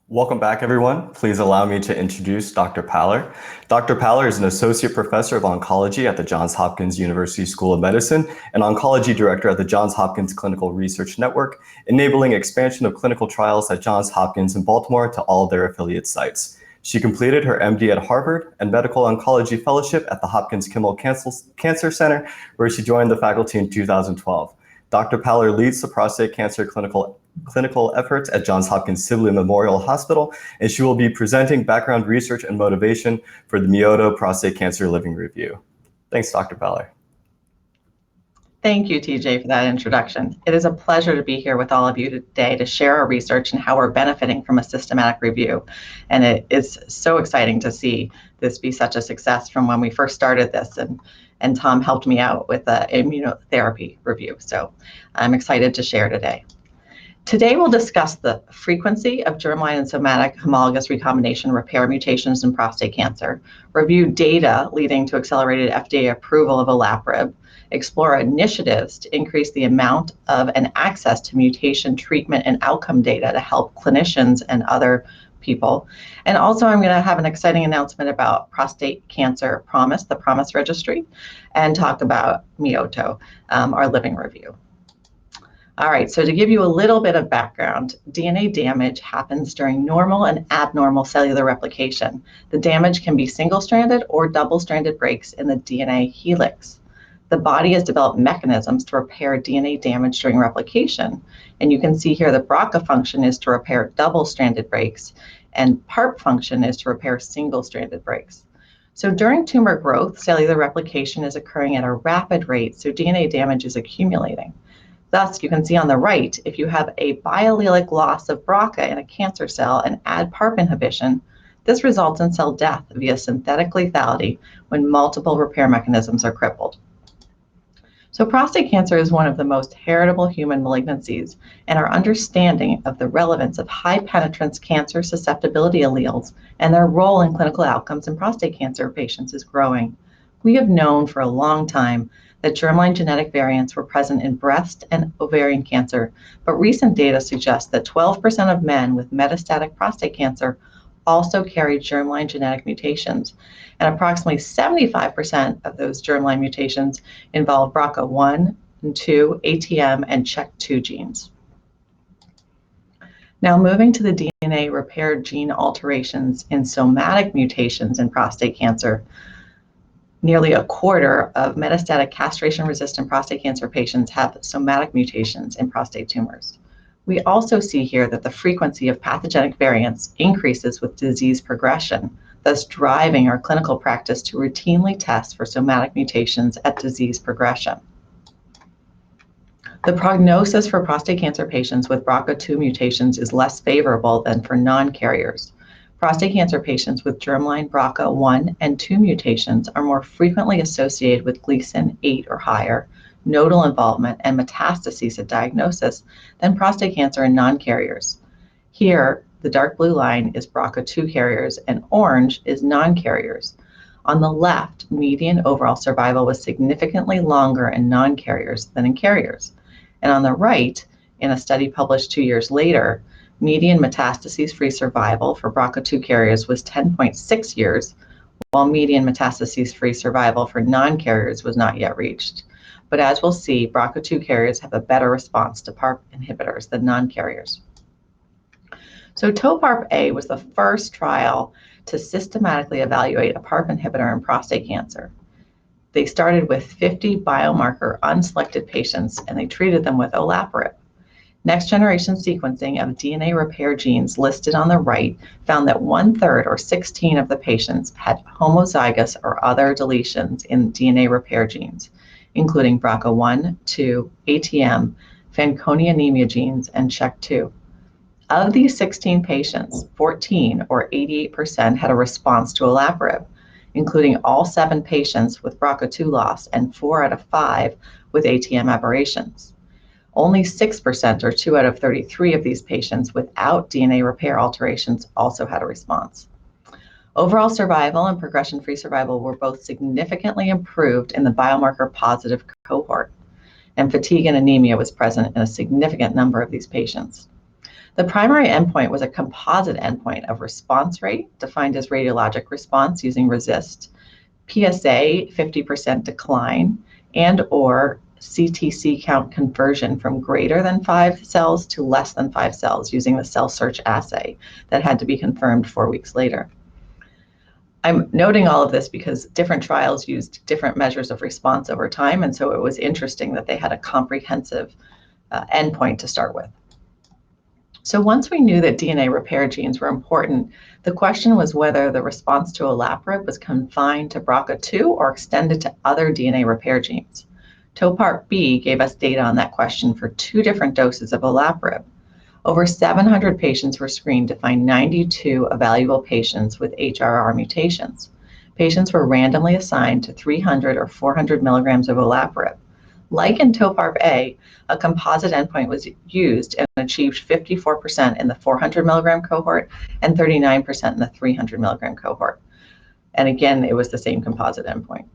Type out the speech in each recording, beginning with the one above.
Welcome back, everyone. Please allow me to introduce Dr. Paller. Dr. Paller is an associate professor of oncology at the Johns Hopkins University School of Medicine and oncology director at the Johns Hopkins Clinical Research Network, enabling expansion of clinical trials at Johns Hopkins in Baltimore to all their affiliate sites. She completed her MD at Harvard and medical oncology fellowship at the Hopkins Kimmel Cancer Center, where she joined the faculty in 2012. Dr. Paller leads the prostate cancer clinical efforts at Johns Hopkins Sibley Memorial Hospital, and she will be presenting background research and motivation for the MEOTO Prostate Cancer Living review. Thanks, Dr. Paller. Thank you, TJ, for that introduction. It is a pleasure to be here with all of you today to share our research and how we're benefiting from a systematic review. And it is so exciting to see this be such a success from when we first started this, and Tom helped me out with the immunotherapy review. So I'm excited to share today. Today we'll discuss the frequency of germline and somatic homologous recombination repair mutations in prostate cancer, review data leading to accelerated FDA approval of olaparib, explore initiatives to increase the amount of and access to mutation treatment and outcome data to help clinicians and other people. And also I'm going to have an exciting announcement about prostate cancer Promise, the Promise Registry, and talk about MEOTO, our living review. All right, so to give you a little bit of background, DNA damage happens during normal and abnormal cellular replication. The damage can be single-stranded or double-stranded breaks in the DNA helix. The body has developed mechanisms to repair DNA damage during replication, and you can see here the BRCA function is to repair double-stranded breaks, and PARP function is to repair single-stranded breaks. So during tumor growth, cellular replication is occurring at a rapid rate, so DNA damage is accumulating. Thus, you can see on the right, if you have a biallelic loss of BRCA in a cancer cell and add PARP inhibition, this results in cell death via synthetic lethality when multiple repair mechanisms are crippled. So prostate cancer is one of the most heritable human malignancies, and our understanding of the relevance of high penetrance cancer susceptibility alleles and their role in clinical outcomes in prostate cancer patients is growing. We have known for a long time that germline genetic variants were present in breast and ovarian cancer, but recent data suggests that 12% of men with metastatic prostate cancer also carry germline genetic mutations, and approximately 75% of those germline mutations involve BRCA1 and 2, ATM, and CHEK2 genes. Now moving to the DNA repair gene alterations in somatic mutations in prostate cancer, nearly a quarter of metastatic castration-resistant prostate cancer patients have somatic mutations in prostate tumors. We also see here that the frequency of pathogenic variants increases with disease progression, thus driving our clinical practice to routinely test for somatic mutations at disease progression. The prognosis for prostate cancer patients with BRCA2 mutations is less favorable than for non-carriers. Prostate cancer patients with germline BRCA1 and 2 mutations are more frequently associated with Gleason 8 or higher, nodal involvement, and metastases at diagnosis than prostate cancer in non-carriers. Here, the dark blue line is BRCA2 carriers and orange is non-carriers. On the left, median overall survival was significantly longer in non-carriers than in carriers. And on the right, in a study published 2 years later, median metastases-free survival for BRCA2 carriers was 10.6 years, while median metastases-free survival for non-carriers was not yet reached. But as we'll see, BRCA2 carriers have a better response to PARP inhibitors than non-carriers. So Toparb A was the first trial to systematically evaluate a PARP inhibitor in prostate cancer. They started with 50 biomarker unselected patients and they treated them with olaparib. Next-generation sequencing of DNA repair genes listed on the right found that 1/3 or 16 of the patients had homozygous or other deletions in DNA repair genes, including BRCA1, 2, ATM, Fanconi anemia genes, and CHEK2. Of these 16 patients, 14 or 88% had a response to olaparib, including all 7 patients with BRCA2 loss and 4 out of 5 with ATM aberrations. Only 6% or 2 out of 33 of these patients without DNA repair alterations also had a response. Overall survival and progression-free survival were both significantly improved in the biomarker positive cohort, and fatigue and anemia was present in a significant number of these patients. The primary endpoint was a composite endpoint of response rate, defined as radiologic response using RECIST, PSA 50% decline, and or CTC count conversion from greater than 5 cells to less than 5 cells using the cell search assay that had to be confirmed 4 weeks later. I'm noting all of this because different trials used different measures of response over time, and so it was interesting that they had a comprehensive endpoint to start with. So once we knew that DNA repair genes were important, the question was whether the response to olaparib was confined to BRCA2 or extended to other DNA repair genes. Toparb B gave us data on that question for 2 different doses of olaparib. Over 700 patients were screened to find 92 evaluable patients with HRR mutations. Patients were randomly assigned to 300 or 400 milligrams of olaparib. Like in Toparb A, a composite endpoint was used and achieved 54% in the 400 milligram cohort and 39% in the 300 milligram cohort. And again, it was the same composite endpoint.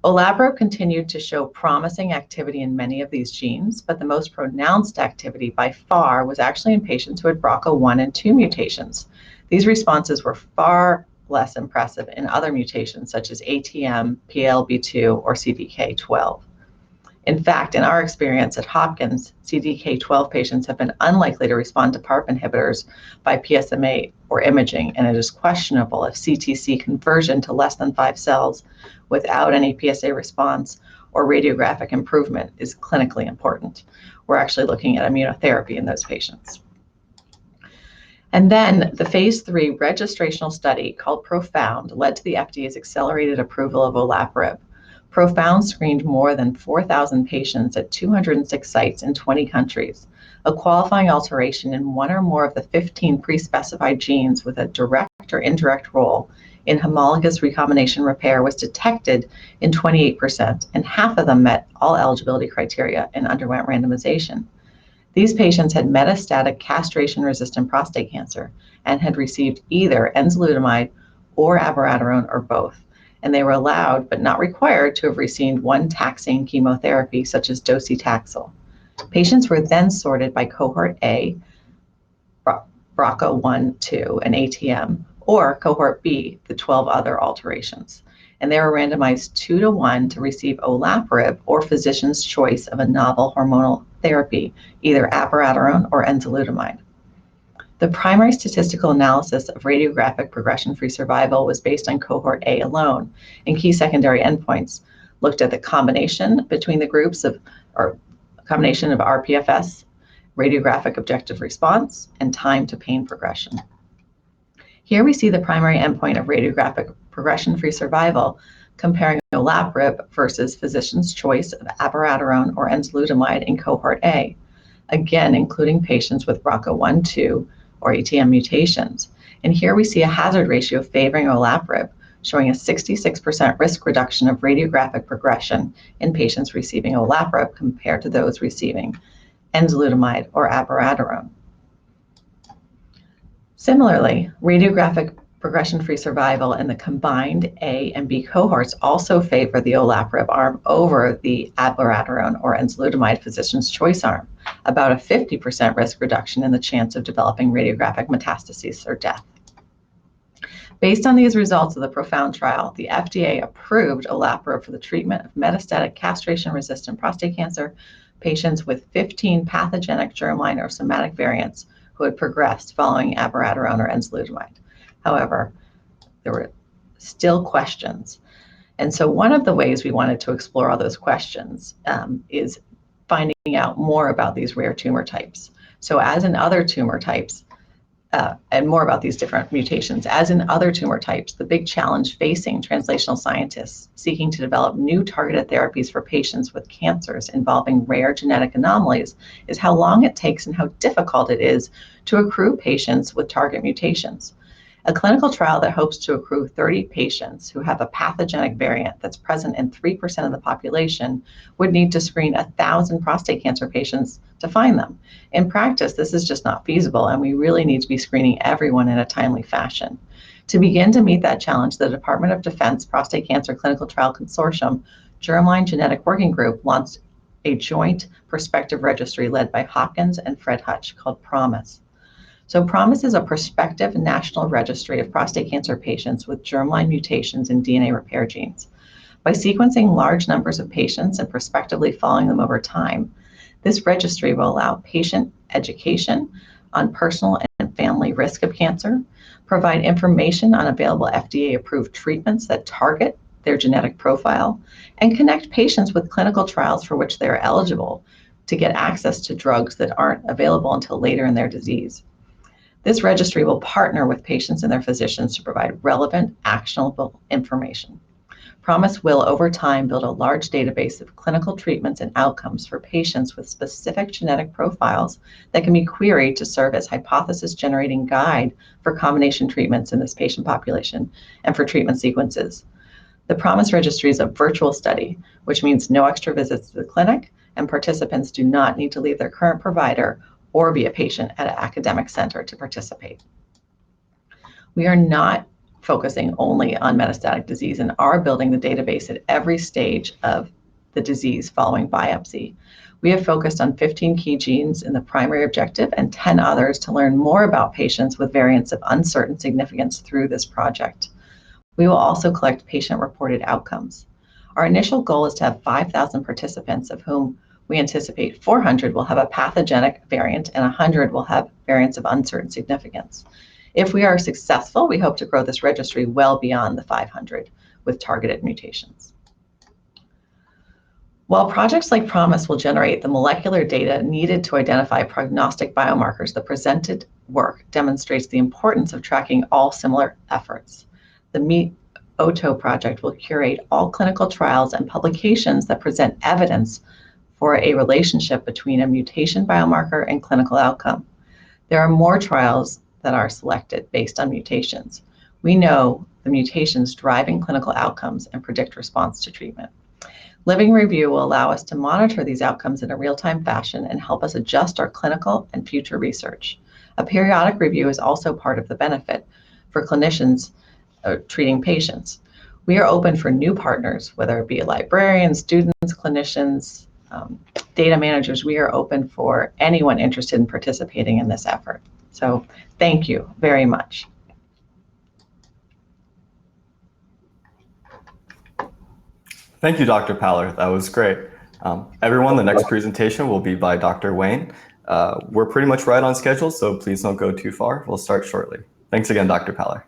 Olaparib continued to show promising activity in many of these genes, but the most pronounced activity by far was actually in patients who had BRCA1 and 2 mutations. These responses were far less impressive in other mutations such as ATM, PLB2, or CDK12. In fact, in our experience at Hopkins, CDK12 patients have been unlikely to respond to PARP inhibitors by PSMA or imaging, and it is questionable if CTC conversion to less than 5 cells without any PSA response or radiographic improvement is clinically important. We're actually looking at immunotherapy in those patients. And then the phase 3 registrational study called PROfound led to the FDA's accelerated approval of olaparib. PROfound screened more than 4,000 patients at 206 sites in 20 countries. A qualifying alteration in one or more of the 15 pre-specified genes with a direct or indirect role in homologous recombination repair was detected in 28%, and half of them met all eligibility criteria and underwent randomization. These patients had metastatic castration-resistant prostate cancer and had received either enzalutamide or abiraterone or both, and they were allowed but not required to have received one taxane chemotherapy such as docetaxel. Patients were then sorted by cohort A, BRCA1, 2, and ATM, or cohort B, the 12 other alterations. And they were randomized 2-to-1 to receive olaparib or physician's choice of a novel hormonal therapy, either abiraterone or enzalutamide. The primary statistical analysis of radiographic progression-free survival was based on cohort A alone, and key secondary endpoints looked at the combination between the groups of, or combination of rPFS, radiographic objective response, and time to pain progression. Here we see the primary endpoint of radiographic progression-free survival comparing olaparib versus physician's choice of abiraterone or enzalutamide in cohort A, again including patients with BRCA1, 2, or ATM mutations. And here we see a hazard ratio favoring olaparib, showing a 66% risk reduction of radiographic progression in patients receiving olaparib compared to those receiving enzalutamide or abiraterone. Similarly, radiographic progression-free survival in the combined A and B cohorts also favor the olaparib arm over the abiraterone or enzalutamide physician's choice arm, about a 50% risk reduction in the chance of developing radiographic metastases or death. Based on these results of the PROfound trial, the FDA approved olaparib for the treatment of metastatic castration-resistant prostate cancer patients with 15 pathogenic germline or somatic variants who had progressed following abiraterone or enzalutamide. However, there were still questions. And so one of the ways we wanted to explore all those questions is finding out more about these rare tumor types. So as in other tumor types, and more about these different mutations, as in other tumor types, the big challenge facing translational scientists seeking to develop new targeted therapies for patients with cancers involving rare genetic anomalies is how long it takes and how difficult it is to accrue patients with target mutations. A clinical trial that hopes to accrue 30 patients who have a pathogenic variant that's present in 3% of the population would need to screen 1,000 prostate cancer patients to find them. In practice, this is just not feasible, and we really need to be screening everyone in a timely fashion. To begin to meet that challenge, the Department of Defense Prostate Cancer Clinical Trial Consortium Germline Genetic Working Group launched a joint prospective registry led by Hopkins and Fred Hutch called Promise. So Promise is a prospective national registry of prostate cancer patients with germline mutations in DNA repair genes. By sequencing large numbers of patients and prospectively following them over time, this registry will allow patient education on personal and family risk of cancer, provide information on available FDA-approved treatments that target their genetic profile, and connect patients with clinical trials for which they are eligible to get access to drugs that aren't available until later in their disease. This registry will partner with patients and their physicians to provide relevant, actionable information. Promise will, over time, build a large database of clinical treatments and outcomes for patients with specific genetic profiles that can be queried to serve as hypothesis-generating guide for combination treatments in this patient population and for treatment sequences. The Promise Registry is a virtual study, which means no extra visits to the clinic, and participants do not need to leave their current provider or be a patient at an academic center to participate. We are not focusing only on metastatic disease and are building the database at every stage of the disease following biopsy. We have focused on 15 key genes in the primary objective and 10 others to learn more about patients with variants of uncertain significance through this project. We will also collect patient-reported outcomes. Our initial goal is to have 5,000 participants, of whom we anticipate 400 will have a pathogenic variant and 100 will have variants of uncertain significance. If we are successful, we hope to grow this registry well beyond the 500 with targeted mutations. While projects like Promise will generate the molecular data needed to identify prognostic biomarkers, the presented work demonstrates the importance of tracking all similar efforts. The MEOTO project will curate all clinical trials and publications that present evidence for a relationship between a mutation biomarker and clinical outcome. There are more trials that are selected based on mutations. We know the mutations driving clinical outcomes and predict response to treatment. Living Review will allow us to monitor these outcomes in a real-time fashion and help us adjust our clinical and future research. A periodic review is also part of the benefit for clinicians treating patients. We are open for new partners, whether it be librarians, students, clinicians, data managers. We are open for anyone interested in participating in this effort. So thank you very much. Thank you, Dr. Paller. That was great. Everyone, the next presentation will be by Dr. Wayne. We're pretty much right on schedule, so please don't go too far. We'll start shortly. Thanks again, Dr. Paller.